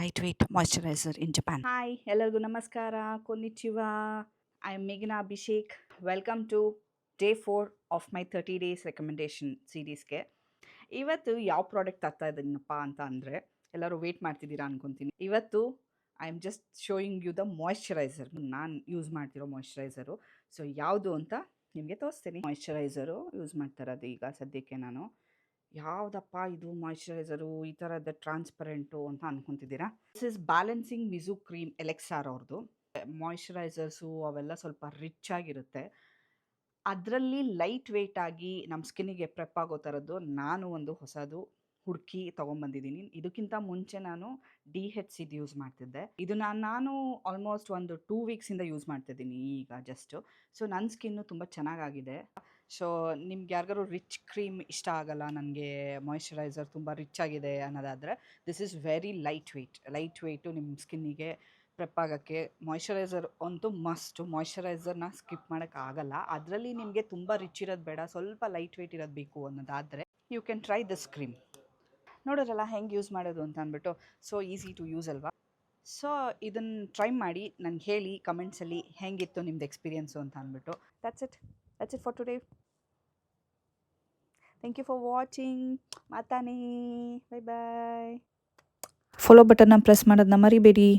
lightweight moisturizer in Japan. Hi, ಎಲ್ಲರಿಗೂ ನಮಸ್ಕಾರ, konnichiwa. I am Meghna Abhishek. Welcome to day 4 of my 30 days recommendation ಸೀರೀಸ್ಗೆ. ಇವತ್ತು ಯಾವ product ತರ್ತಾ ಇದ್ದೀನಪ್ಪ ಅಂತ ಅಂದರೆ ಎಲ್ಲರೂ ವೇಟ್ ಮಾಡ್ತಿದ್ದೀರಾ ಅನ್ಕೊತೀನಿ. ಇವತ್ತು I am just showing you the moisturiser, ನಾನು ಯೂಸ್ ಮಾಡ್ತಿರೋ ಮಾಯ್ಶ್ಚರೈಸರು. ಸೊ ಯಾವುದು ಅಂತ ನಿಮಗೆ ತೋರಿಸ್ತೀನಿ. ಮಾಯ್ಶ್ಚರೈಸರು ಯೂಸ್ ಮಾಡ್ತಾ ಇರೋದು ಈಗ ಸದ್ಯಕ್ಕೆ ನಾನು. ಯಾವುದಪ್ಪ ಇದು ಮಾಯ್ಶ್ಚರೈಸರು ಈ ಥರದ ಟ್ರಾನ್ಸ್ಪರೆಂಟು ಅಂತ ಅನ್ಕೊತಿದ್ದೀರಾ. ದಿಸ್ ಇಸ್ ಬ್ಯಾಲೆನ್ಸಿಂಗ್ ಮಿಸು ಕ್ರೀಮ್ ಎಲೆಕ್ಸಾರ್ ಅವ್ರದ್ದು. ಮಾಯ್ಶ್ಚರೈಸರ್ಸು ಅವೆಲ್ಲ ಸ್ವಲ್ಪ ರಿಚ್ ಆಗಿರುತ್ತೆ, ಅದರಲ್ಲಿ ಲೈಟ್ ವೆಯ್ಟ್ ಆಗಿ ನಮ್ಮ ಸ್ಕಿನ್ನಿಗೆ ಪ್ರೆಪ್ ಆಗೋ ಥರದ್ದು ನಾನು ಒಂದು ಹೊಸದು ಹುಡುಕಿ ತೊಗೊಂಬಂದಿದ್ದೀನಿ. ಇದಕ್ಕಿಂತ ಮುಂಚೆ ನಾನು DHCದು ಯೂಸ್ ಮಾಡ್ತಿದ್ದೆ. ಇದು ನಾನು ಆಲ್ಮೋಸ್ಟ್ ಒಂದು 2 ವೀಕ್ಸಿಂದ ಯೂಸ್ ಮಾಡ್ತಿದ್ದೀನಿ ಈಗ ಜಸ್ಟು. ಸೊ ನನ್ನ ಸ್ಕಿನ್ನು ತುಂಬ ಚೆನ್ನಾಗಾಗಿದೆ. ಸೊ ನಿಮ್ಗೆ ಯಾರಿಗಾರು ರಿಚ್ ಕ್ರೀಮ್ ಇಷ್ಟ ಆಗಲ್ಲ, ನನಗೆ ಮಾಯ್ಶ್ಚರೈಸರ್ ತುಂಬ ರಿಚ್ ಆಗಿದೆ ಅನ್ನೋದಾದರೆ this is very light weight ನಿಮ್ಮ ಸ್ಕಿನ್ನಿಗೆ ಪ್ರೆಪ್ ಆಗೋಕ್ಕೆ. ಮಾಯ್ಶ್ಚರೈಸರ್ ಅಂತೂ ಮಸ್ಟು, ಮಾಯ್ಶ್ಚರೈಸರ್ನ ಸ್ಕಿಪ್ ಮಾಡೋಕ್ಕಾಗಲ್ಲ. ಅದರಲ್ಲಿ ನಿಮಗೆ ತುಂಬ ರಿಚ್ ಇರೋದು ಬೇಡ, ಸ್ವಲ್ಪ ಲೈಟ್ ವೆಯ್ಟ್ ಇರೋದು ಬೇಕು ಅನ್ನೋದಾದರೆ you can try this cream. ನೋಡೋರಲ್ಲ ಹೆಂಗೆ ಯೂಸ್ ಮಾಡೋದು ಅಂತ ಅಂದ್ಬಿಟ್ಟು. ಸೊ ಈಸಿ ಟು ಯೂಸ್ ಅಲ್ವಾ. ಸೊ ಇದನ್ನು ಟ್ರೈ ಮಾಡಿ ನನಗೆ ಹೇಳಿ ಕಮೆಂಟ್ಸಲ್ಲಿ ಹೆಂಗಿತ್ತು ನಿಮ್ದು ಎಕ್ಸ್ಪೀರಿಯನ್ಸು ಅಂತ ಅಂದ್ಬಿಟ್ಟು. That's it for today. Thank you for watching. ಮಾತಾನೆ, ಬೈ ಬಾಯ್. ಫಾಲೋ ಬಟನ್ನ ಪ್ರೆಸ್ ಮಾಡೋದನ್ನ ಮರಿಬೇಡಿ.